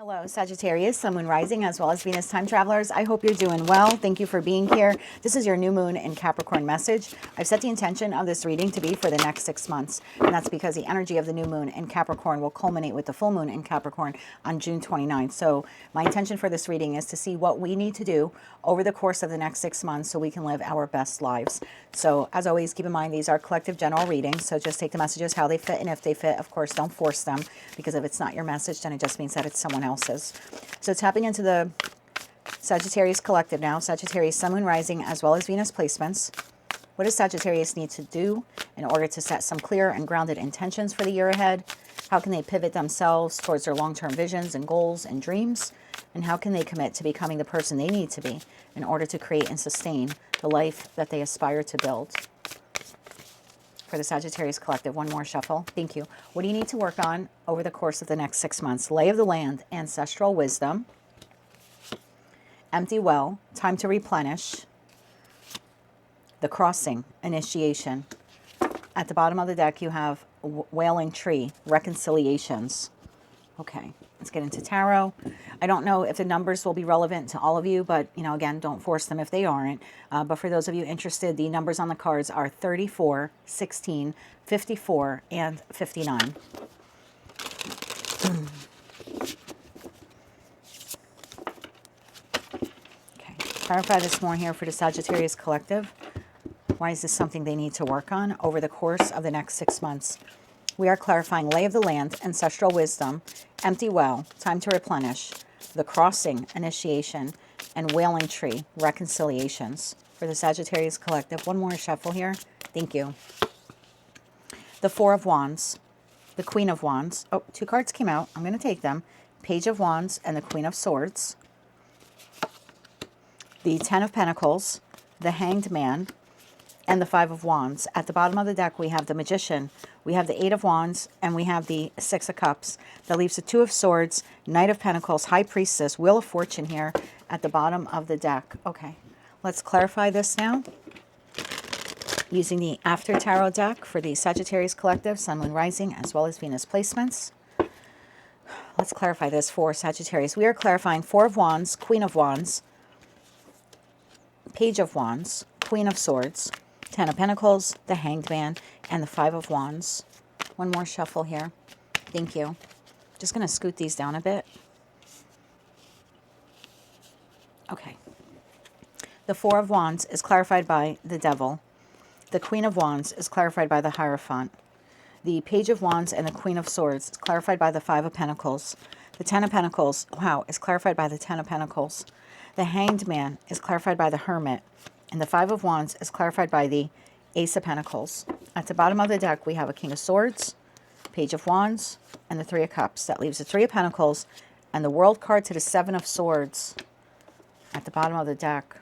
Hello, Sagittarius, Sun, Moon, Rising, as well as Venus time travelers. I hope you're doing well. Thank you for being here. This is your new moon in Capricorn message. I've set the intention of this reading to be for the next 6 months, and that's because the energy of the new moon in Capricorn will culminate with the full moon in Capricorn on June 29th. So my intention for this reading is to see what we need to do over the course of the next 6 months so we can live our best lives. So as always, keep in mind these are collective general readings, so just take the messages how they fit, and if they fit, of course, don't force them, because if it's not your message, then it just means that it's someone else's. So tapping into the Sagittarius collective now, Sagittarius, Sun, Moon, Rising, as well as Venus placements. What does Sagittarius need to do in order to set some clear and grounded intentions for the year ahead? How can they pivot themselves towards their long-term visions and goals and dreams? And how can they commit to becoming the person they need to be in order to create and sustain the life that they aspire to build? For the Sagittarius collective, one more shuffle. Thank you. What do you need to work on over the course of the next 6 months? Lay of the land, ancestral wisdom, empty well, time to replenish, the crossing, initiation. At the bottom of the deck, you have wailing tree, reconciliations. Okay, let's get into tarot. I don't know if the numbers will be relevant to all of you, but, you know, again, don't force them if they aren't. But for those of you interested, the numbers on the cards are 34, 16, 54, and 59. Okay, clarify this more here for the Sagittarius collective. Why is this something they need to work on over the course of the next 6 months? We are clarifying lay of the land, ancestral wisdom, empty well, time to replenish, the crossing, initiation, and wailing tree, reconciliations. For the Sagittarius collective, one more shuffle here. Thank you. The Four of Wands, the Queen of Wands. Oh, 2 cards came out. I'm going to take them. Page of Wands and the Queen of Swords. The Ten of Pentacles, the Hanged Man, and the Five of Wands. At the bottom of the deck, we have the Magician, we have the Eight of Wands, and we have the Six of Cups. That leaves the Two of Swords, Knight of Pentacles, High Priestess, Wheel of Fortune here at the bottom of the deck. Okay, let's clarify this now using the After Tarot deck for the Sagittarius collective, Sun, Moon, Rising, as well as Venus placements. Let's clarify this for Sagittarius. We are clarifying Four of Wands, Queen of Wands, Page of Wands, Queen of Swords, Ten of Pentacles, the Hanged Man, and the Five of Wands. One more shuffle here. Thank you. Just going to scoot these down a bit. Okay. The Four of Wands is clarified by the Devil. The Queen of Wands is clarified by the Hierophant. The Page of Wands and the Queen of Swords is clarified by the Five of Pentacles. The Ten of Pentacles, wow, is clarified by the Ten of Pentacles. The Hanged Man is clarified by the Hermit. And the Five of Wands is clarified by the Ace of Pentacles. At the bottom of the deck, we have a King of Swords, Page of Wands, and the Three of Cups. That leaves the Three of Pentacles and the World card to the Seven of Swords at the bottom of the deck.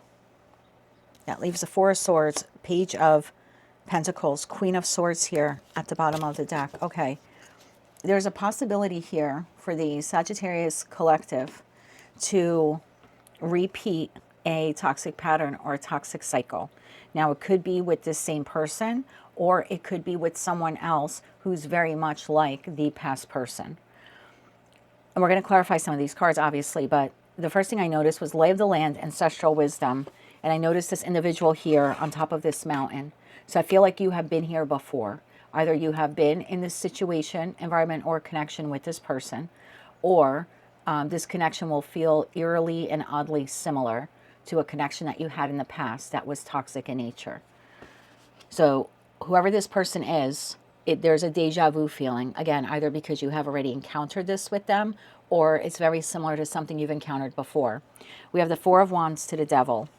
That leaves the Four of Swords, Page of Pentacles, Queen of Swords here at the bottom of the deck. Okay, there's a possibility here for the Sagittarius collective to repeat a toxic pattern or a toxic cycle. Now, it could be with the same person, or it could be with someone else who's very much like the past person. And we're going to clarify some of these cards, obviously, but the first thing I noticed was lay of the land, ancestral wisdom, and I noticed this individual here on top of this mountain. So I feel like you have been here before. Either you have been in this situation, environment, or connection with this person, or this connection will feel eerily and oddly similar to a connection that you had in the past that was toxic in nature. So whoever this person is, there's a deja vu feeling. Again, either because you have already encountered this with them, or it's very similar to something you've encountered before. We have the Four of Wands to the Devil.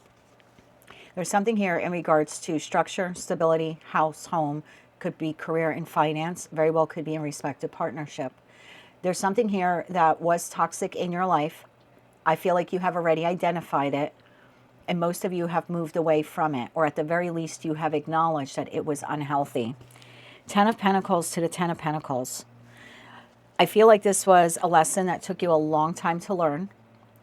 There's something here in regards to structure, stability, house, home. Could be career and finance. Very well could be in respect to partnership. There's something here that was toxic in your life. I feel like you have already identified it, and most of you have moved away from it, or at the very least you have acknowledged that it was unhealthy. Ten of Pentacles to the Ten of Pentacles. I feel like this was a lesson that took you a long time to learn.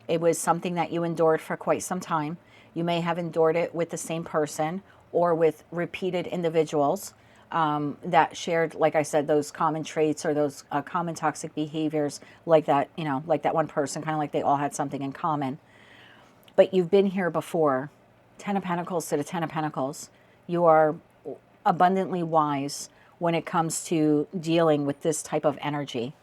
It was something that you endured for quite some time. You may have endured it with the same person or with repeated individuals. that shared, like I said, those common traits or those common toxic behaviors, like that, you know, like that one person, kind of like they all had something in common. But you've been here before. 10 of Pentacles to the 10 of Pentacles. You are abundantly wise when it comes to dealing with this type of energy.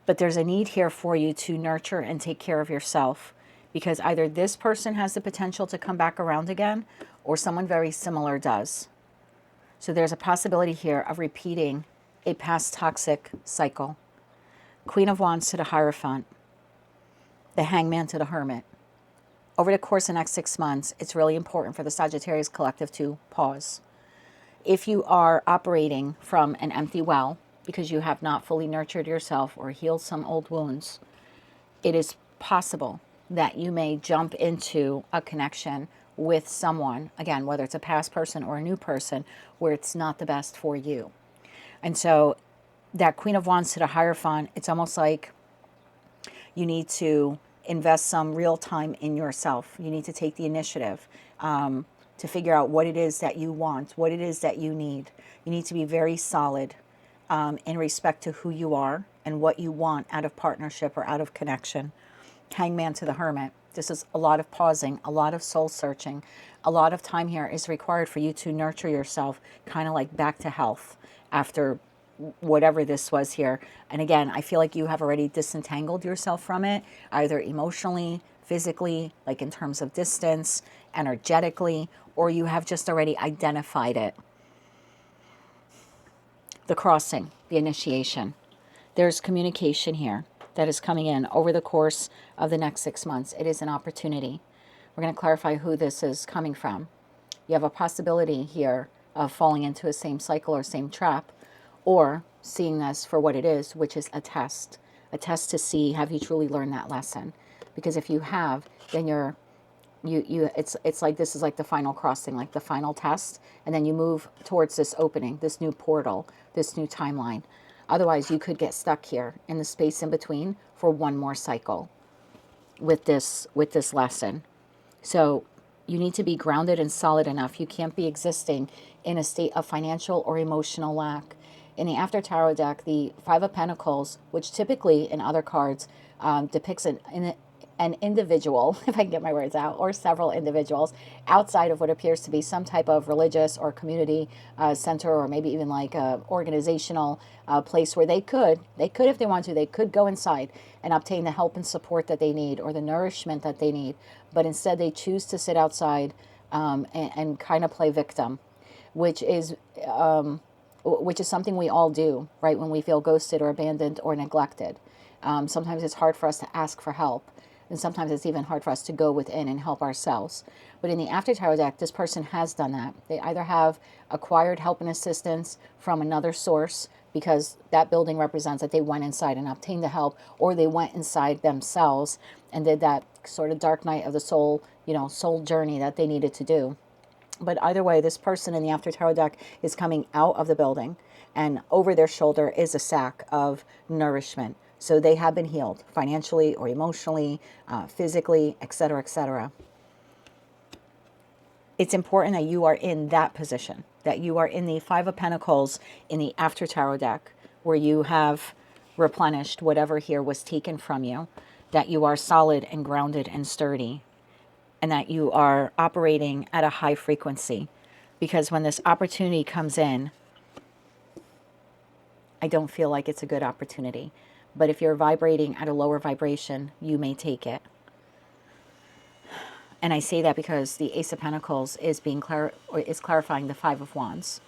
But there's a need here for you to nurture and take care of yourself, because either this person has the potential to come back around again or someone very similar does. So there's a possibility here of repeating a past toxic cycle. Queen of Wands to the Hierophant. The Hangman to the Hermit. Over the course of the next 6 months, it's really important for the Sagittarius collective to pause. If you are operating from an empty well because you have not fully nurtured yourself or healed some old wounds, it is possible that you may jump into a connection with someone, again, whether it's a past person or a new person, where it's not the best for you. And so that Queen of Wands to the Hierophant, it's almost like you need to invest some real time in yourself. You need to take the initiative to figure out what it is that you want, what it is that you need. You need to be very solid in respect to who you are and what you want out of partnership or out of connection. Hangman to the Hermit. This is a lot of pausing, a lot of soul searching. A lot of time here is required for you to nurture yourself, kind of like back to health after whatever this was here. And again, I feel like you have already disentangled yourself from it, either emotionally, physically, like in terms of distance, energetically, or you have just already identified it. The crossing, the initiation. There's communication here that is coming in over the course of the next 6 months. It is an opportunity. We're going to clarify who this is coming from. You have a possibility here of falling into a same cycle or same trap, or seeing this for what it is, which is a test to see, have you truly learned that lesson? Because if you have, then it's like this is like the final crossing, like the final test, and then you move towards this opening, this new portal, this new timeline. Otherwise, you could get stuck here in the space in between for one more cycle with this lesson. So you need to be grounded and solid enough. You can't be existing in a state of financial or emotional lack. In the After Tarot deck, the Five of Pentacles, which typically in other cards depicts an individual, if I can get my words out, or several individuals outside of what appears to be some type of religious or community center, or maybe even like a organizational place where they could, if they want to, they could go inside and obtain the help and support that they need or the nourishment that they need. But instead they choose to sit outside and kind of play victim, which is something we all do, right? When we feel ghosted or abandoned or neglected. Sometimes it's hard for us to ask for help. And sometimes it's even hard for us to go within and help ourselves. But in the After Tarot deck, this person has done that. They either have acquired help and assistance from another source, because that building represents that they went inside and obtained the help, or they went inside themselves and did that sort of dark night of the soul, soul journey that they needed to do. But either way, this person in the After Tarot deck is coming out of the building, and over their shoulder is a sack of nourishment. So they have been healed financially or emotionally, physically, etc., etc. It's important that you are in that position, that you are in the Five of Pentacles in the After Tarot deck, where you have replenished whatever here was taken from you, that you are solid and grounded and sturdy, and that you are operating at a high frequency. Because when this opportunity comes in, I don't feel like it's a good opportunity. But if you're vibrating at a lower vibration, you may take it. And I say that because the Ace of Pentacles is clarifying the Five of Wands.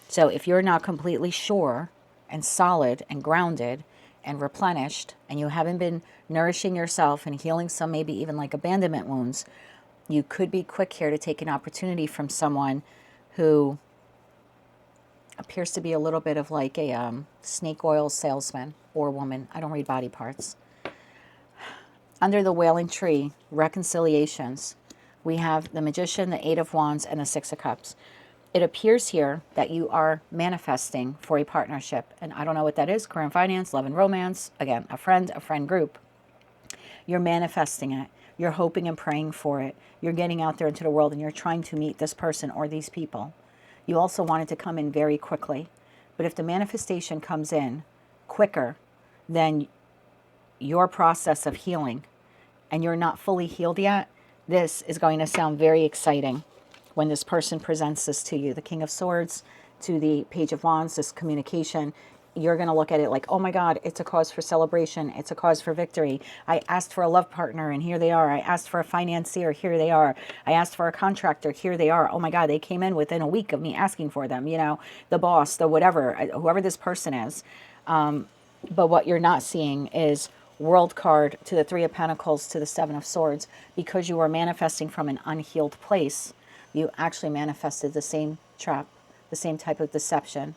So if you're not completely sure and solid and grounded and replenished, and you haven't been nourishing yourself and healing some maybe even like abandonment wounds, you could be quick here to take an opportunity from someone who appears to be a little bit of like a snake oil salesman or woman. I don't read body parts. Under the Wailing Tree, reconciliations, we have the Magician, the Eight of Wands, and the Six of Cups. It appears here that you are manifesting for a partnership. And I don't know what that is. Career and finance, love and romance. Again, a friend group. You're manifesting it. You're hoping and praying for it. You're getting out there into the world and you're trying to meet this person or these people. You also want it to come in very quickly. But if the manifestation comes in quicker than your process of healing and you're not fully healed yet, this is going to sound very exciting when this person presents this to you. The King of Swords to the Page of Wands, this communication, you're going to look at it like, oh my God, it's a cause for celebration. It's a cause for victory. I asked for a love partner and here they are. I asked for a financier, here they are. I asked for a contractor, here they are. Oh my God, they came in within a week of me asking for them, you know, the boss, the whatever, whoever this person is. But what you're not seeing is World card to the Three of Pentacles to the Seven of Swords. Because you were manifesting from an unhealed place, you actually manifested the same trap, the same type of deception,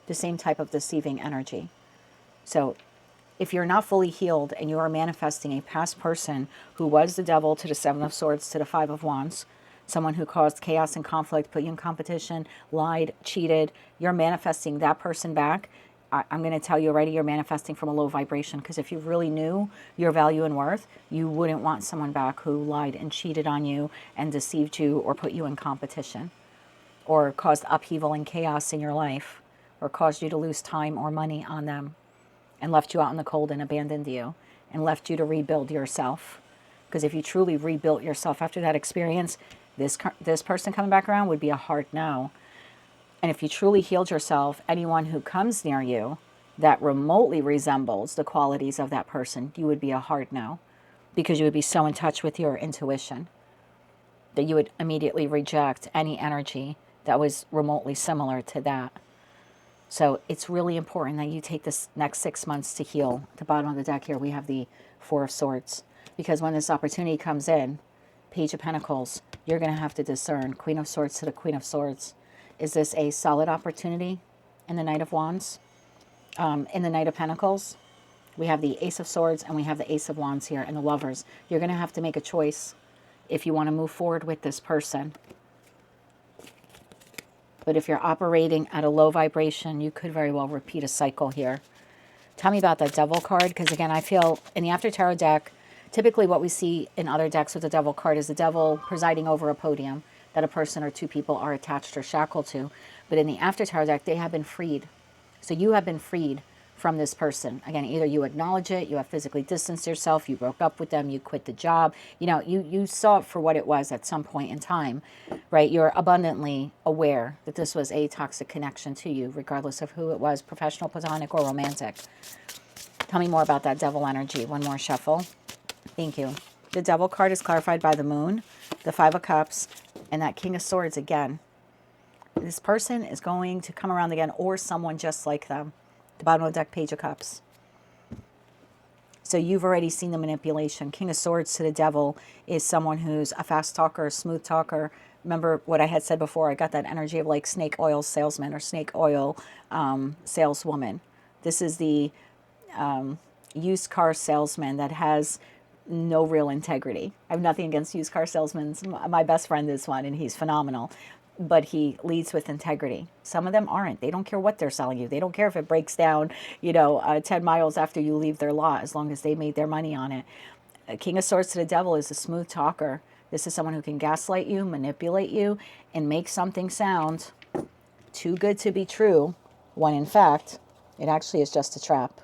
the same type of deceiving energy. So if you're not fully healed and you are manifesting a past person who was the devil to the Seven of Swords to the Five of Wands, someone who caused chaos and conflict, put you in competition, lied, cheated, you're manifesting that person back. I'm going to tell you already, you're manifesting from a low vibration, because if you really knew your value and worth, you wouldn't want someone back who lied and cheated on you and deceived you or put you in competition or caused upheaval and chaos in your life or caused you to lose time or money on them and left you out in the cold and abandoned you and left you to rebuild yourself. Because if you truly rebuilt yourself after that experience, this person coming back around would be a hard no. And if you truly healed yourself, anyone who comes near you that remotely resembles the qualities of that person, you would be a hard no, because you would be so in touch with your intuition that you would immediately reject any energy that was remotely similar to that. So it's really important that you take this next 6 months to heal. At the bottom of the deck here, we have the Four of Swords, because when this opportunity comes in, Page of Pentacles, you're going to have to discern. Queen of Swords to the Queen of Swords. Is this a solid opportunity in the Knight of Wands? In the Knight of Pentacles, we have the Ace of Swords and we have the Ace of Wands here and the Lovers. You're going to have to make a choice if you want to move forward with this person. But if you're operating at a low vibration, you could very well repeat a cycle here. Tell me about that Devil card, because again, I feel in the After Tarot deck, typically what we see in other decks with the Devil card is the Devil presiding over a podium that a person or two people are attached or shackled to. But in the After Tarot deck, they have been freed. So you have been freed from this person. Again, either you acknowledge it, you have physically distanced yourself, you broke up with them, you quit the job. You know, you saw it for what it was at some point in time, right? You're abundantly aware that this was a toxic connection to you, regardless of who it was, professional, platonic, or romantic. Tell me more about that Devil energy. One more shuffle. Thank you. The Devil card is clarified by the Moon, the Five of Cups, and that King of Swords again. This person is going to come around again, or someone just like them. The bottom of the deck, Page of Cups. So you've already seen the manipulation. King of Swords to the Devil is someone who's a fast talker, a smooth talker. Remember what I had said before, I got that energy of like snake oil salesman or snake oil saleswoman. This is the used car salesman that has no real integrity. I have nothing against used car salesmen. My best friend is one, and he's phenomenal. But he leads with integrity. Some of them aren't. They don't care what they're selling you. They don't care if it breaks down, 10 miles after you leave their lot, as long as they made their money on it. King of Swords to the Devil is a smooth talker. This is someone who can gaslight you, manipulate you, and make something sound too good to be true, when in fact, it actually is just a trap.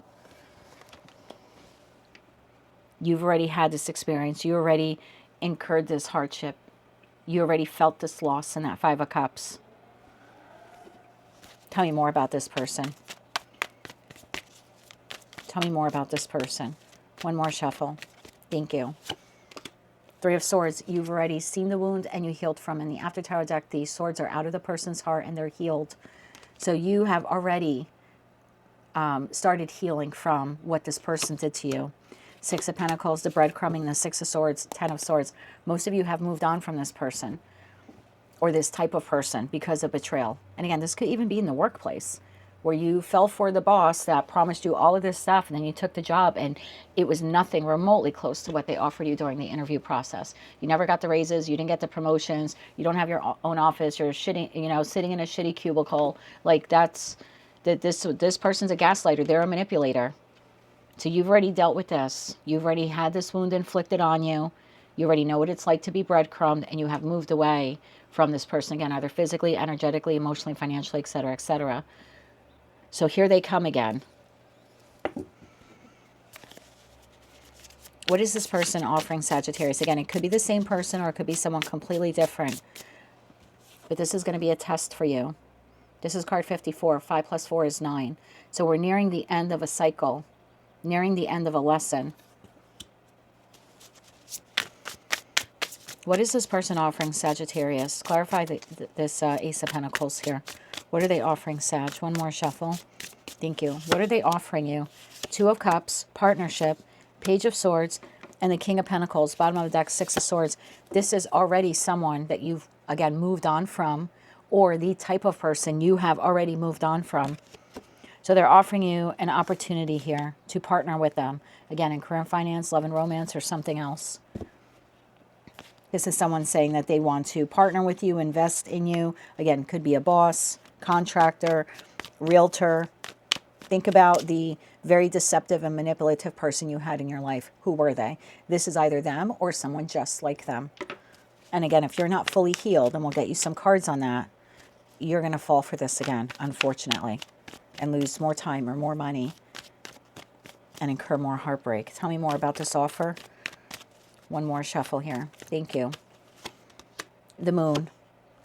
You've already had this experience. You already incurred this hardship. You already felt this loss in that Five of Cups. Tell me more about this person. Tell me more about this person. One more shuffle. Thank you. Three of Swords. You've already seen the wound and you healed from. In the After Tarot deck, these swords are out of the person's heart and they're healed. So you have already started healing from what this person did to you. Six of Pentacles, the breadcrumbing, the Six of Swords, Ten of Swords. Most of you have moved on from this person or this type of person because of betrayal. And again, this could even be in the workplace where you fell for the boss that promised you all of this stuff and then you took the job and it was nothing remotely close to what they offered you during the interview process. You never got the raises, you didn't get the promotions, you don't have your own office, you're sitting in a shitty cubicle. Like this person's a gaslighter, they're a manipulator. So you've already dealt with this. You've already had this wound inflicted on you. You already know what it's like to be breadcrumbed, and you have moved away from this person again, either physically, energetically, emotionally, financially, etc., etc. So here they come again. What is this person offering Sagittarius? Again, it could be the same person or it could be someone completely different. But this is going to be a test for you. This is card 54. 5 plus 4 is 9. So we're nearing the end of a cycle, nearing the end of a lesson. What is this person offering Sagittarius? Clarify this Ace of Pentacles here. What are they offering, Sag? One more shuffle. Thank you. What are they offering you? 2 of Cups, partnership, Page of Swords, and the King of Pentacles. Bottom of the deck, 6 of Swords. This is already someone that you've, again, moved on from, or the type of person you have already moved on from. So they're offering you an opportunity here to partner with them. Again, in career and finance, love and romance, or something else. This is someone saying that they want to partner with you, invest in you. Again, could be a boss, contractor, realtor. Think about the very deceptive and manipulative person you had in your life. Who were they? This is either them or someone just like them. And again, if you're not fully healed, and we'll get you some cards on that, you're going to fall for this again, unfortunately, and lose more time or more money and incur more heartbreak. Tell me more about this offer. One more shuffle here. Thank you. The Moon.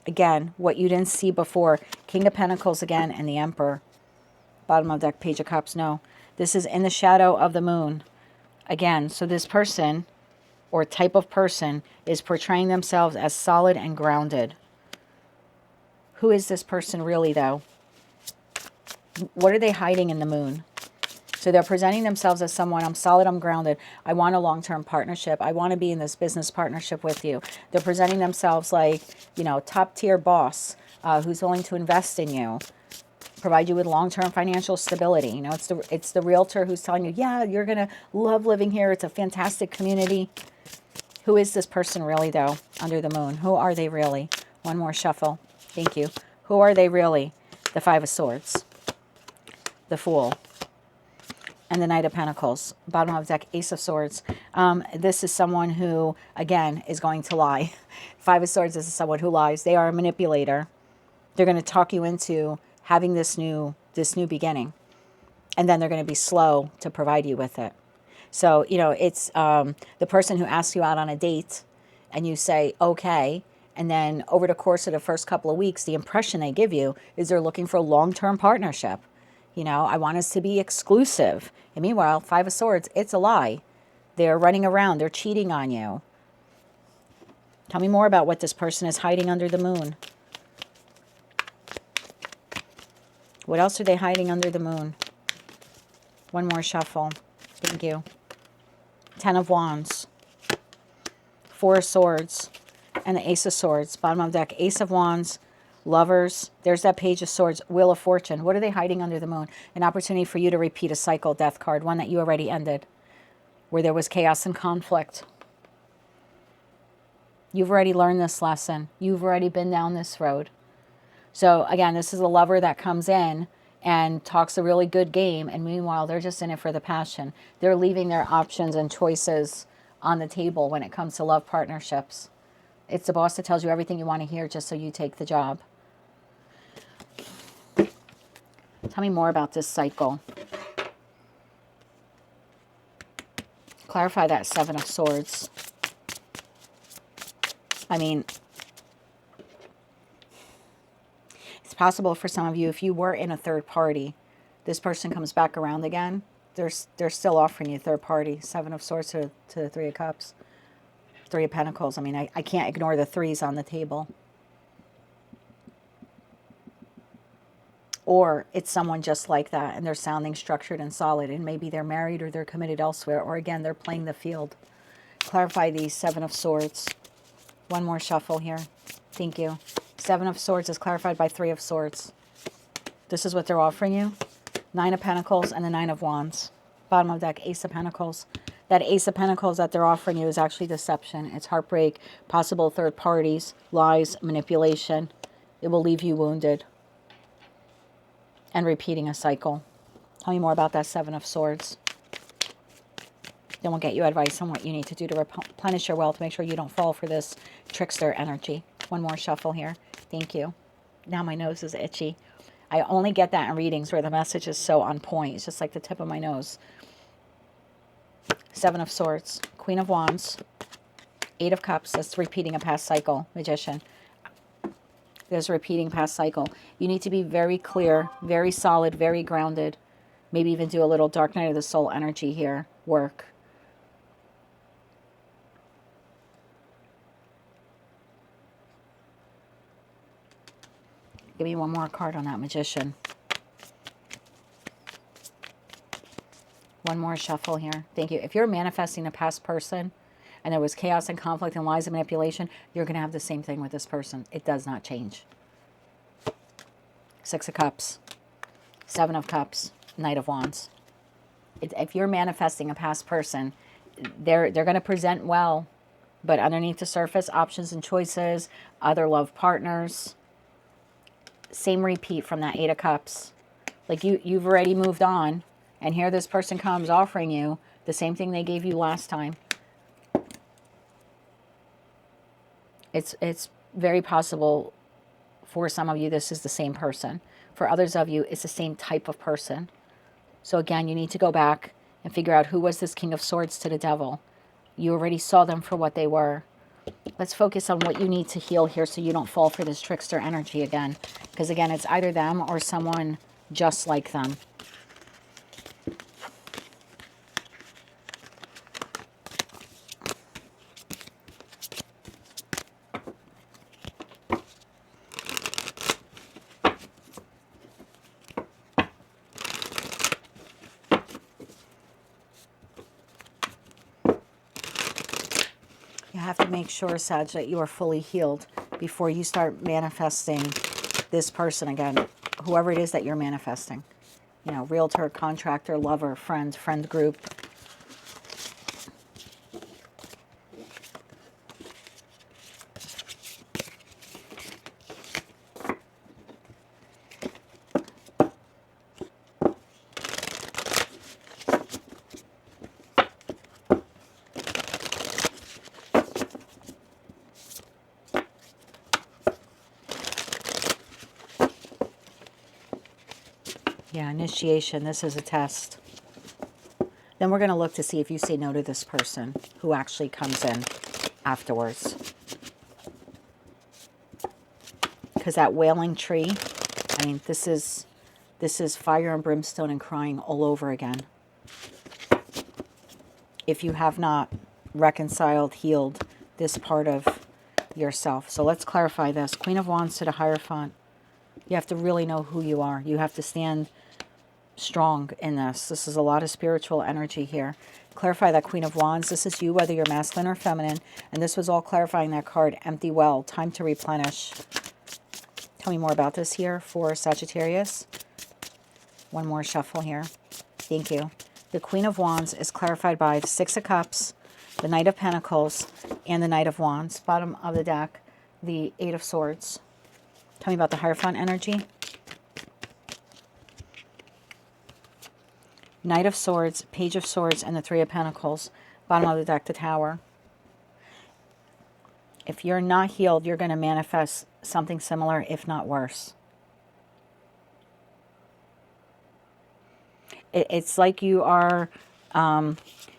Again, what you didn't see before. King of Pentacles again, and the Emperor. Bottom of deck, Page of Cups. No, this is in the shadow of the Moon. Again, so this person or type of person is portraying themselves as solid and grounded. Who is this person really, though? What are they hiding in the Moon? So they're presenting themselves as someone, I'm solid, I'm grounded. I want a long-term partnership. I want to be in this business partnership with you. They're presenting themselves like, you know, top-tier boss who's willing to invest in you, provide you with long-term financial stability. You know, it's the realtor who's telling you, yeah, you're going to love living here. It's a fantastic community. Who is this person really, though, under the Moon? Who are they really? One more shuffle. Thank you. Who are they really? The 5 of Swords, the Fool, and the Knight of Pentacles. Bottom of the deck, Ace of Swords. This is someone who, again, is going to lie. 5 of Swords is someone who lies. They are a manipulator. They're going to talk you into having this new beginning. And then they're going to be slow to provide you with it. So, you know, it's the person who asks you out on a date and you say, okay. And then over the course of the first couple of weeks, the impression they give you is they're looking for a long-term partnership. You know, I want us to be exclusive. And meanwhile, 5 of Swords, it's a lie. They're running around. They're cheating on you. Tell me more about what this person is hiding under the Moon. What else are they hiding under the Moon? One more shuffle. Thank you. 10 of Wands. 4 of Swords. And the Ace of Swords. Bottom of the deck, Ace of Wands. Lovers. There's that Page of Swords. Wheel of Fortune. What are they hiding under the Moon? An opportunity for you to repeat a cycle, Death card. One that you already ended. Where there was chaos and conflict. You've already learned this lesson. You've already been down this road. So again, this is a lover that comes in and talks a really good game. And meanwhile, they're just in it for the passion. They're leaving their options and choices on the table when it comes to love partnerships. It's the boss that tells you everything you want to hear just so you take the job. Tell me more about this cycle. Clarify that 7 of Swords. I mean, it's possible for some of you, if you were in a third party, this person comes back around again. They're still offering you third party. 7 of Swords to the 3 of Cups. 3 of Pentacles. I mean, I can't ignore the 3s on the table. Or it's someone just like that, and they're sounding structured and solid, and maybe they're married or they're committed elsewhere, or again, they're playing the field. Clarify these 7 of Swords. One more shuffle here. Thank you. 7 of Swords is clarified by 3 of Swords. This is what they're offering you. 9 of Pentacles and the 9 of Wands. Bottom of deck, Ace of Pentacles. That Ace of Pentacles that they're offering you is actually deception. It's heartbreak, possible third parties, lies, manipulation. It will leave you wounded. And repeating a cycle. Tell me more about that 7 of Swords. Then we'll get you advice on what you need to do to replenish your wealth. Make sure you don't fall for this trickster energy. One more shuffle here. Thank you. Now my nose is itchy. I only get that in readings where the message is so on point. It's just like the tip of my nose. Seven of Swords, Queen of Wands, Eight of Cups. That's repeating a past cycle. Magician. There's a repeating past cycle. You need to be very clear, very solid, very grounded. Maybe even do a little dark night of the soul energy here. Work. Give me one more card on that, Magician. One more shuffle here. Thank you. If you're manifesting a past person and there was chaos and conflict and lies and manipulation, you're going to have the same thing with this person. It does not change. Six of Cups. Seven of Cups. Knight of Wands. If you're manifesting a past person, they're going to present well, but underneath the surface, options and choices, other love partners. Same repeat from that Eight of Cups. Like you've already moved on, and here this person comes offering you the same thing they gave you last time. It's very possible for some of you this is the same person. For others of you, it's the same type of person. So again, you need to go back and figure out who was this King of Swords to the Devil. You already saw them for what they were. Let's focus on what you need to heal here so you don't fall for this trickster energy again. Because again, it's either them or someone just like them. You have to make sure, Sag, that you are fully healed before you start manifesting this person again. Whoever it is that you're manifesting. You know, realtor, contractor, lover, friend group. Yeah, initiation. This is a test. Then we're going to look to see if you say no to this person who actually comes in afterwards. Because that wailing tree, I mean, this is fire and brimstone and crying all over again. If you have not reconciled, healed this part of yourself. So let's clarify this. Queen of Wands to the Hierophant. You have to really know who you are. You have to stand strong in this. This is a lot of spiritual energy here. Clarify that Queen of Wands. This is you, whether you're masculine or feminine. And this was all clarifying that card, Empty Well, time to replenish. Tell me more about this here for Sagittarius. One more shuffle here. Thank you. The Queen of Wands is clarified by the Six of Cups, the Knight of Pentacles, and the Knight of Wands. Bottom of the deck, the Eight of Swords. Tell me about the Hierophant energy. Knight of Swords, Page of Swords, and the Three of Pentacles. Bottom of the deck, the Tower. If you're not healed, you're going to manifest something similar, if not worse. It's like you are,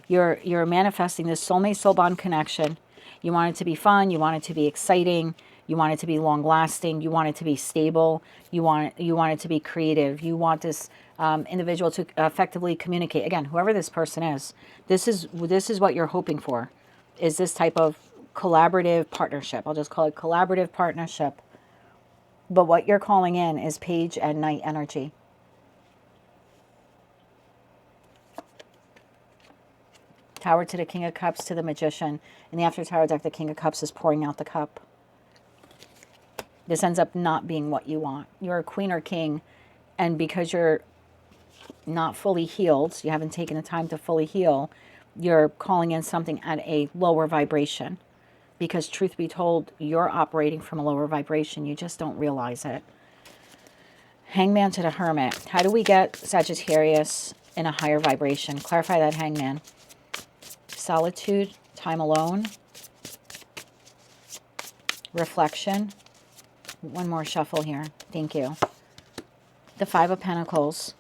you're manifesting this soulmate soul bond connection. You want it to be fun. You want it to be exciting. You want it to be long lasting. You want it to be stable. You want it to be creative. You want this individual to effectively communicate. Again, whoever this person is, this is what you're hoping for, is this type of collaborative partnership. I'll just call it collaborative partnership. But what you're calling in is Page and Knight energy. Tower to the King of Cups to the Magician. In the After Tower deck, the King of Cups is pouring out the cup. This ends up not being what you want. You're a queen or king, and because you're not fully healed, you haven't taken the time to fully heal, you're calling in something at a lower vibration. Because truth be told, you're operating from a lower vibration. You just don't realize it. Hangman to the Hermit. How do we get Sagittarius in a higher vibration? Clarify that, Hangman. solitude, time alone, reflection. One more shuffle here. Thank you. The Five of Pentacles,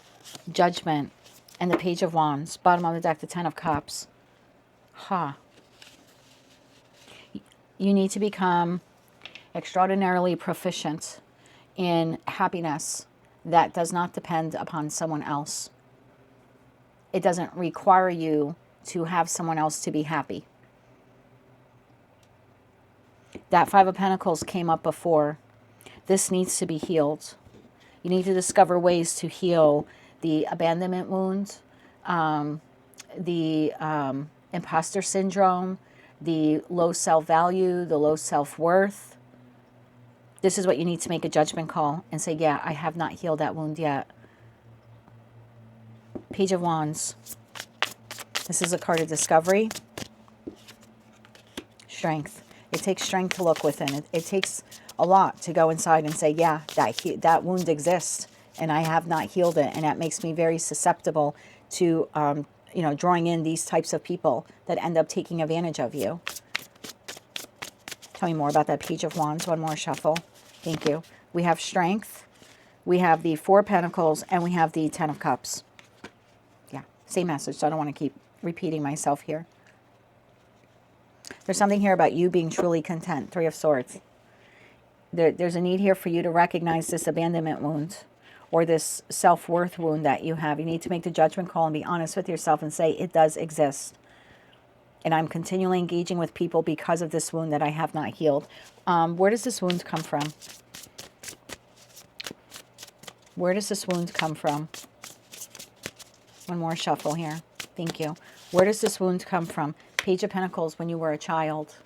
Judgment, and the Page of Wands. Bottom of the deck, the Ten of Cups. You need to become extraordinarily proficient in happiness that does not depend upon someone else. It doesn't require you to have someone else to be happy. That Five of Pentacles came up before. This needs to be healed. You need to discover ways to heal the abandonment wound, the imposter syndrome, the low self-value, the low self-worth. This is what you need to make a judgment call and say, yeah, I have not healed that wound yet. Page of Wands. This is a card of discovery. Strength. It takes strength to look within. It takes a lot to go inside and say, yeah, that wound exists and I have not healed it. And that makes me very susceptible to, drawing in these types of people that end up taking advantage of you. Tell me more about that Page of Wands. One more shuffle. Thank you. We have strength. We have the Four of Pentacles and we have the Ten of Cups. Yeah, same message. So I don't want to keep repeating myself here. There's something here about you being truly content. Three of Swords. There's a need here for you to recognize this abandonment wound or this self-worth wound that you have. You need to make the judgment call and be honest with yourself and say, it does exist. And I'm continually engaging with people because of this wound that I have not healed. Where does this wound come from? Where does this wound come from? One more shuffle here. Thank you. Where does this wound come from? Page of Pentacles when you were a child.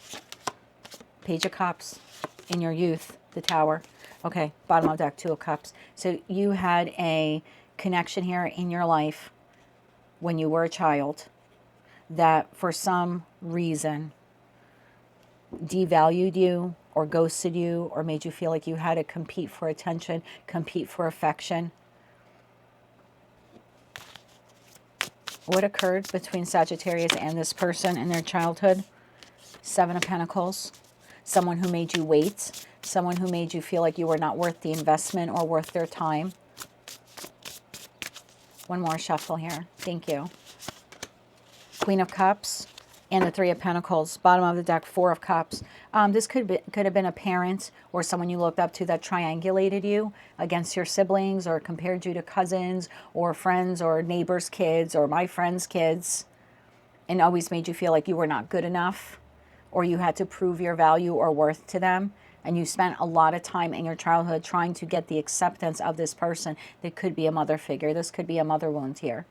Page of Cups in your youth. The Tower. Okay, bottom of deck, Two of Cups. So you had a connection here in your life when you were a child that for some reason devalued you or ghosted you or made you feel like you had to compete for attention, compete for affection. What occurred between Sagittarius and this person in their childhood? Seven of Pentacles. Someone who made you wait. Someone who made you feel like you were not worth the investment or worth their time. One more shuffle here. Thank you. Queen of Cups and the Three of Pentacles. Bottom of the deck, Four of Cups. This could have been a parent or someone you looked up to that triangulated you against your siblings or compared you to cousins or friends or neighbors' kids or my friends' kids and always made you feel like you were not good enough or you had to prove your value or worth to them. And you spent a lot of time in your childhood trying to get the acceptance of this person. That could be a mother figure. This could be a mother wound here.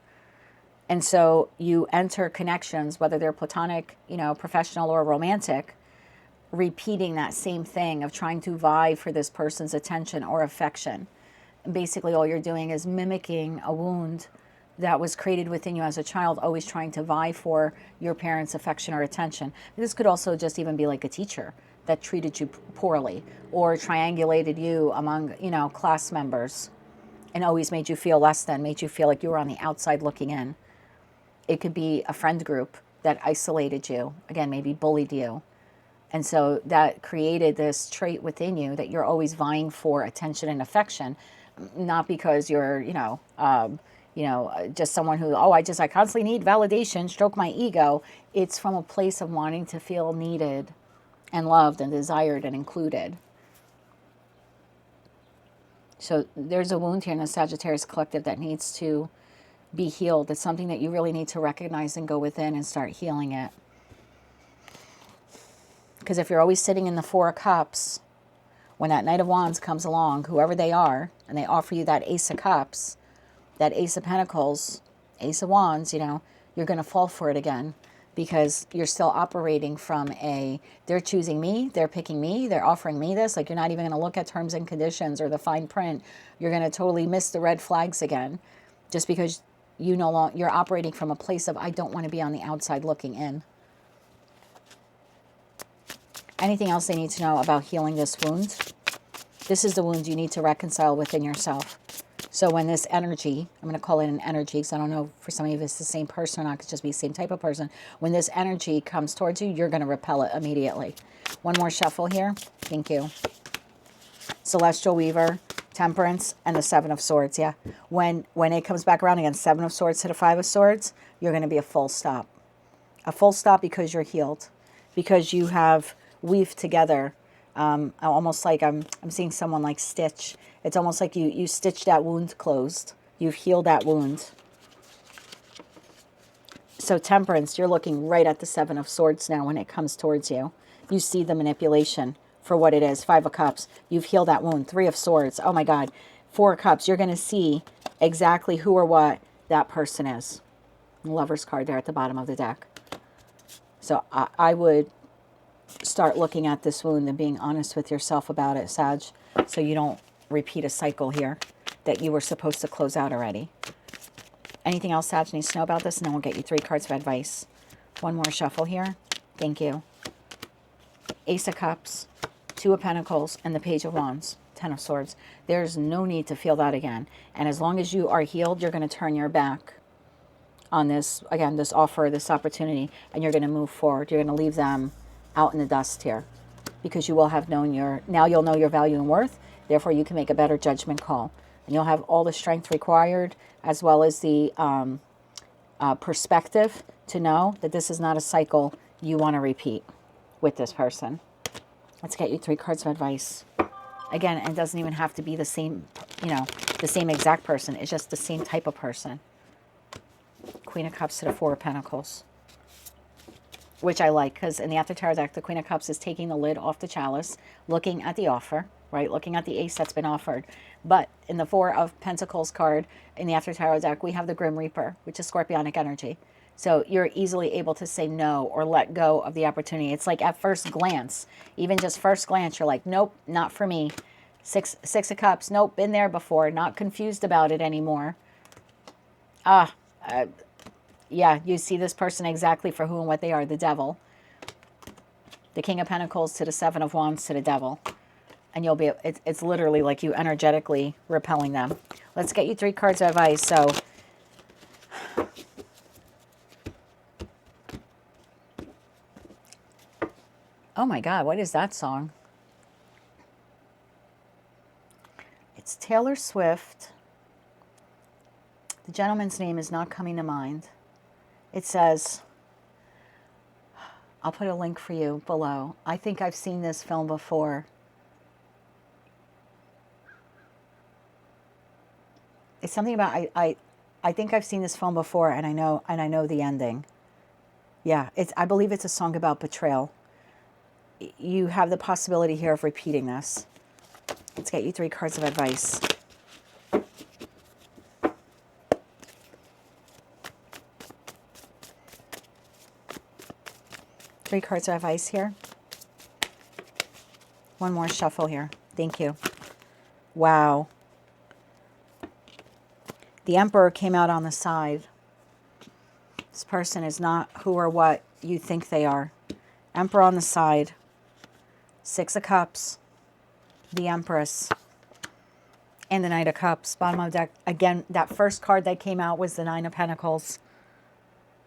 And so you enter connections, whether they're platonic, professional or romantic, repeating that same thing of trying to vie for this person's attention or affection. And basically all you're doing is mimicking a wound that was created within you as a child, always trying to vie for your parents' affection or attention. This could also just even be like a teacher that treated you poorly or triangulated you among, class members and always made you feel less than, made you feel like you were on the outside looking in. It could be a friend group that isolated you, again, maybe bullied you. And so that created this trait within you that you're always vying for attention and affection, not because you're, just someone who, I constantly need validation, stroke my ego. It's from a place of wanting to feel needed and loved and desired and included. So there's a wound here in the Sagittarius collective that needs to be healed. It's something that you really need to recognize and go within and start healing it. Because if you're always sitting in the Four of Cups, when that Knight of Wands comes along, whoever they are, and they offer you that Ace of Cups, that Ace of Pentacles, Ace of Wands, you're going to fall for it again. Because you're still operating from they're choosing me, they're picking me, they're offering me this. Like you're not even going to look at terms and conditions or the fine print. You're going to totally miss the red flags again. Just because you're operating from a place of, I don't want to be on the outside looking in. Anything else they need to know about healing this wound? This is the wound you need to reconcile within yourself. So when this energy, I'm going to call it an energy because I don't know for some of you if it's the same person or not, it could just be the same type of person. When this energy comes towards you, you're going to repel it immediately. One more shuffle here. Thank you. Celestial Weaver, Temperance, and the Seven of Swords. Yeah. When it comes back around again, Seven of Swords to the Five of Swords, you're going to be a full stop. A full stop because you're healed. Because you have weaved together. Almost like I'm seeing someone like stitch. It's almost like you stitched that wound closed. You've healed that wound. So Temperance, you're looking right at the Seven of Swords now when it comes towards you. You see the manipulation for what it is. Five of Cups. You've healed that wound. Three of Swords. Oh my God. Four of Cups. You're going to see exactly who or what that person is. Lover's card there at the bottom of the deck. So I would start looking at this wound and being honest with yourself about it, Sag, so you don't repeat a cycle here that you were supposed to close out already. Anything else Sag needs to know about this? And then we'll get you 3 cards of advice. One more shuffle here. Thank you. Ace of Cups, Two of Pentacles, and the Page of Wands, Ten of Swords. There's no need to feel that again. And as long as you are healed, you're going to turn your back on this, again, this offer, this opportunity, and you're going to move forward. You're going to leave them out in the dust here because you will have known now you'll know your value and worth. Therefore, you can make a better judgment call. And you'll have all the strength required as well as the perspective to know that this is not a cycle you want to repeat with this person. Let's get you 3 cards of advice. Again, it doesn't even have to be the same, the same exact person. It's just the same type of person. Queen of Cups to the Four of Pentacles, which I like because in the After Tarot deck, the Queen of Cups is taking the lid off the chalice, looking at the offer, right? Looking at the ace that's been offered. But in the Four of Pentacles card in the After Tarot deck, we have the Grim Reaper, which is scorpionic energy. So you're easily able to say no or let go of the opportunity. It's like at first glance, even just first glance, you're like, nope, not for me. Six of Cups, nope, been there before, not confused about it anymore. Yeah, you see this person exactly for who and what they are, the Devil. The King of Pentacles to the Seven of Wands to the Devil. And you'll be, it's literally like you energetically repelling them. Let's get you 3 cards of advice. So, oh my God, what is that song? It's Taylor Swift. The gentleman's name is not coming to mind. It says, I'll put a link for you below. I think I've seen this film before. It's something about I think I've seen this film before, and I know the ending. Yeah, I believe it's a song about betrayal. You have the possibility here of repeating this. Let's get you 3 cards of advice. Three cards of advice here. One more shuffle here. Thank you. Wow. The Emperor came out on the side. This person is not who or what you think they are. Emperor on the side. 6 of Cups. The Empress. And the Knight of Cups. Bottom of the deck. Again, that first card that came out was the 9 of Pentacles.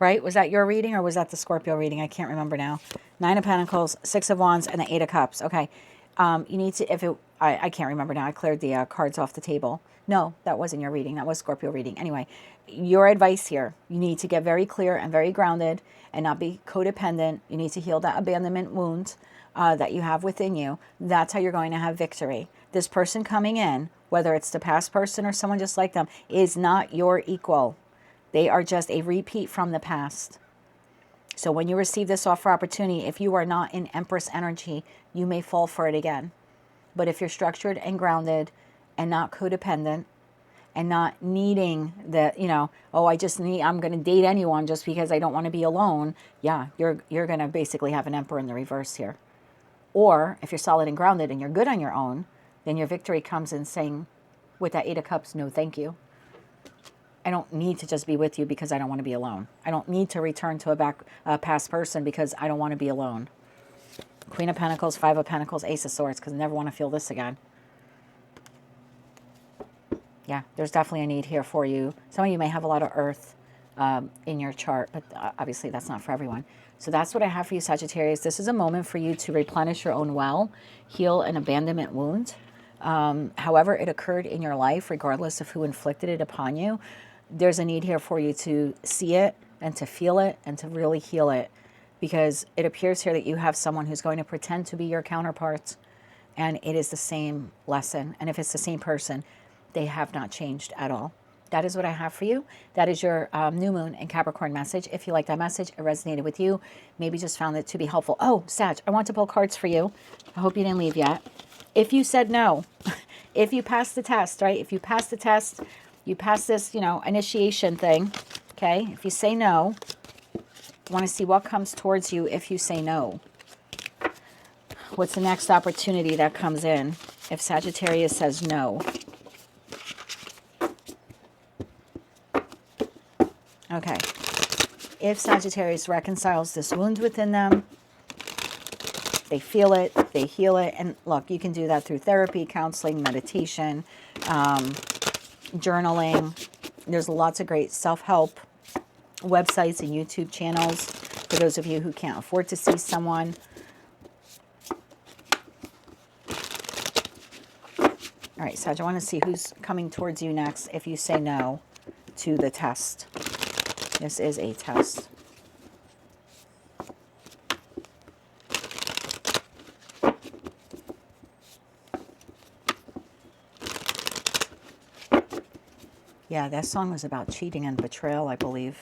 Right? Was that your reading or was that the Scorpio reading? I can't remember now. 9 of Pentacles, 6 of Wands, and the 8 of Cups. Okay. You need to, I can't remember now. I cleared the cards off the table. No, that wasn't your reading. That was Scorpio reading. Anyway, your advice here, you need to get very clear and very grounded and not be codependent. You need to heal that abandonment wound that you have within you. That's how you're going to have victory. This person coming in, whether it's the past person or someone just like them, is not your equal. They are just a repeat from the past. So when you receive this offer opportunity, if you are not in Empress energy, you may fall for it again. But if you're structured and grounded and not codependent and not needing that, I'm going to date anyone just because I don't want to be alone. Yeah, you're going to basically have an Emperor in the reverse here. Or if you're solid and grounded and you're good on your own, then your victory comes in saying with that 8 of Cups, no, thank you. I don't need to just be with you because I don't want to be alone. I don't need to return to a past person because I don't want to be alone. Queen of Pentacles, 5 of Pentacles, Ace of Swords, because I never want to feel this again. Yeah, there's definitely a need here for you. Some of you may have a lot of earth in your chart, but obviously that's not for everyone. So that's what I have for you, Sagittarius. This is a moment for you to replenish your own well, heal an abandonment wound. However it occurred in your life, regardless of who inflicted it upon you, there's a need here for you to see it and to feel it and to really heal it, because it appears here that you have someone who's going to pretend to be your counterpart, and it is the same lesson. And if it's the same person, they have not changed at all. That is what I have for you. That is your new moon and Capricorn message. If you like that message, it resonated with you, maybe just found it to be helpful. Oh, Sag, I want to pull cards for you. I hope you didn't leave yet. If you said no, if you passed the test, right? If you passed the test, you passed this, initiation thing, okay? If you say no, I want to see what comes towards you if you say no. What's the next opportunity that comes in if Sagittarius says no? Okay. If Sagittarius reconciles this wound within them, they feel it, they heal it. And look, you can do that through therapy, counseling, meditation, journaling. There's lots of great self-help websites and YouTube channels for those of you who can't afford to see someone. All right, Sag, I want to see who's coming towards you next if you say no to the test. This is a test. Yeah, that song was about cheating and betrayal, I believe.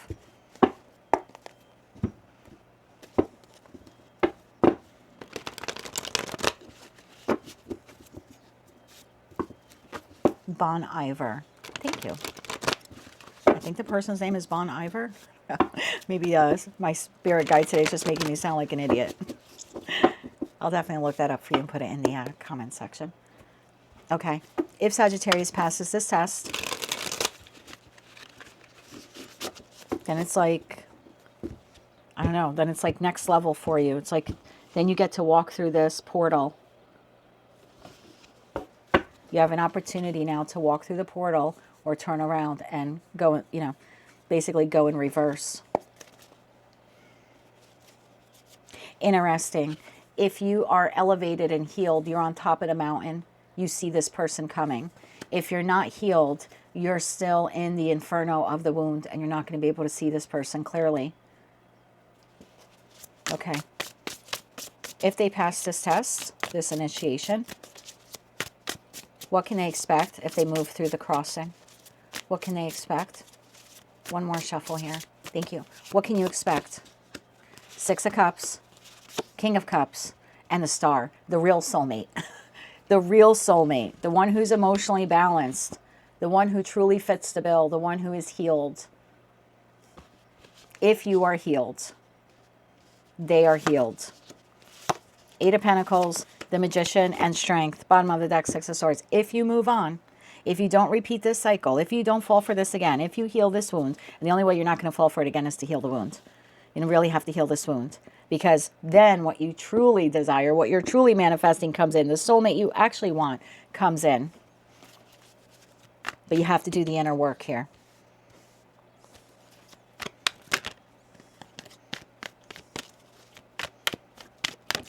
Bon Iver. Thank you. I think the person's name is Bon Iver. Maybe my spirit guide today is just making me sound like an idiot. I'll definitely look that up for you and put it in the comment section. Okay. If Sagittarius passes this test, then it's like, I don't know, then it's like next level for you. It's like, then you get to walk through this portal. You have an opportunity now to walk through the portal or turn around and go, basically go in reverse. Interesting. If you are elevated and healed, you're on top of the mountain, you see this person coming. If you're not healed, you're still in the inferno of the wound and you're not going to be able to see this person clearly. Okay. If they pass this test, this initiation, what can they expect if they move through the crossing? What can they expect? One more shuffle here. Thank you. What can you expect? Six of Cups, King of Cups, and the Star, the real soulmate. The real soulmate, the one who's emotionally balanced, the one who truly fits the bill, the one who is healed. If you are healed, they are healed. Eight of Pentacles, the Magician, and Strength. Bottom of the deck, Six of Swords. If you move on, if you don't repeat this cycle, if you don't fall for this again, if you heal this wound, and the only way you're not going to fall for it again is to heal the wound. You really have to heal this wound, because then what you truly desire, what you're truly manifesting comes in. The soulmate you actually want comes in. But you have to do the inner work here.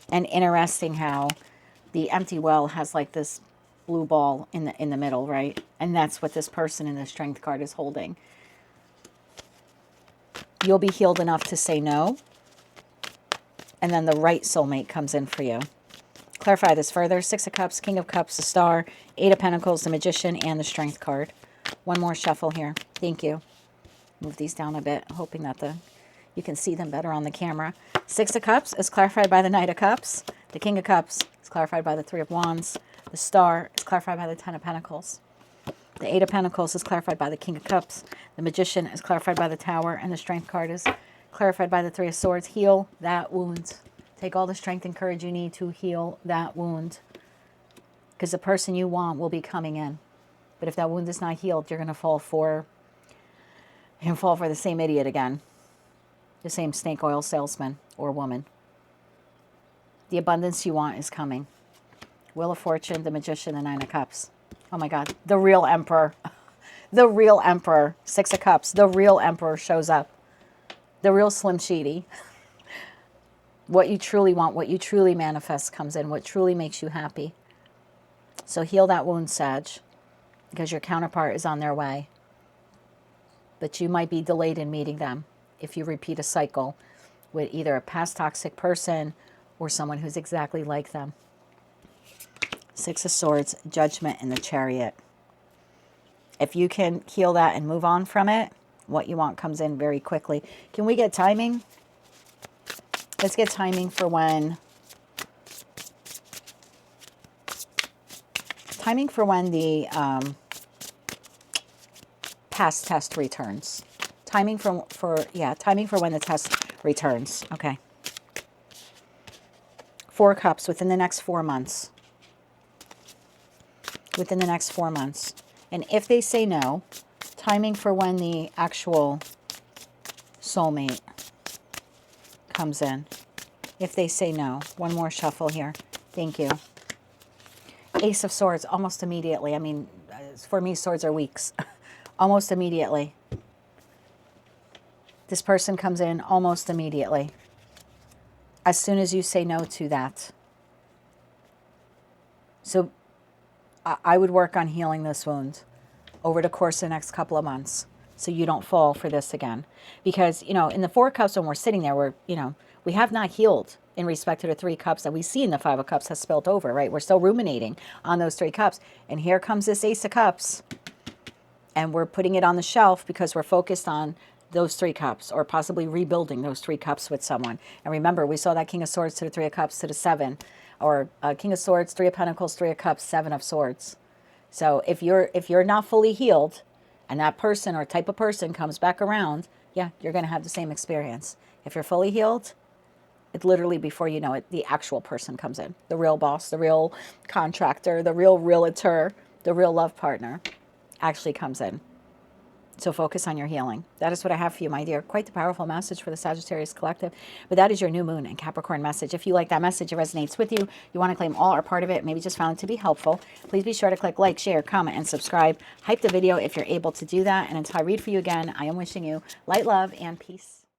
And interesting how the empty well has like this blue ball in the middle, right? And that's what this person in the Strength card is holding. You'll be healed enough to say no. And then the right soulmate comes in for you. Clarify this further. Six of Cups, King of Cups, the Star, Eight of Pentacles, the Magician, and the Strength card. One more shuffle here. Thank you. Move these down a bit, hoping that you can see them better on the camera. Six of Cups is clarified by the Knight of Cups. The King of Cups is clarified by the Three of Wands. The Star is clarified by the Ten of Pentacles. The Eight of Pentacles is clarified by the King of Cups. The Magician is clarified by the Tower. And the Strength card is clarified by the Three of Swords. Heal that wound. Take all the strength and courage you need to heal that wound. Because the person you want will be coming in. But if that wound is not healed, you're going to fall for the same idiot again. The same snake oil salesman or woman. The abundance you want is coming. Wheel of Fortune, the Magician, the Nine of Cups. Oh my God, the real Emperor. The real emperor, Six of Cups, the real emperor shows up. The real Slim Shady. What you truly want, what you truly manifest comes in, what truly makes you happy. So heal that wound, Sag, because your counterpart is on their way. But you might be delayed in meeting them if you repeat a cycle with either a past toxic person or someone who's exactly like them. Six of Swords, Judgment, and the Chariot. If you can heal that and move on from it, what you want comes in very quickly. Can we get timing? Let's get timing for when... Timing for when the past test returns. Timing for timing for when the test returns. Okay. 4 Cups within the next 4 months. Within the next 4 months. And if they say no, timing for when the actual soulmate comes in. If they say no. One more shuffle here. Thank you. Ace of Swords, almost immediately. I mean, for me, swords are weeks. Almost immediately. This person comes in almost immediately. As soon as you say no to that. So I would work on healing this wound over the course of the next couple of months so you don't fall for this again. Because, you know, in the 4 Cups, when we're sitting there, we're, you know, we have not healed in respect to the 3 Cups that we see in the 5 of Cups has spilled over, right? We're still ruminating on those 3 Cups. And here comes this Ace of Cups. And we're putting it on the shelf because we're focused on those 3 Cups or possibly rebuilding those 3 Cups with someone. And remember, we saw that King of Swords to the 3 of Cups to the 7. Or King of Swords, 3 of Pentacles, 3 of Cups, 7 of Swords. So if you're not fully healed and that person or type of person comes back around, yeah, you're going to have the same experience. If you're fully healed, it literally, before you know it, the actual person comes in. The real boss, the real contractor, the real realtor, the real love partner actually comes in. So focus on your healing. That is what I have for you, my dear. Quite the powerful message for the Sagittarius Collective. But that is your new moon and Capricorn message. If you like that message, it resonates with you, you want to claim all or part of it, maybe just found it to be helpful, please be sure to click like, share, comment, and subscribe. Hype the video if you're able to do that. And until I read for you again, I am wishing you light, love, and peace.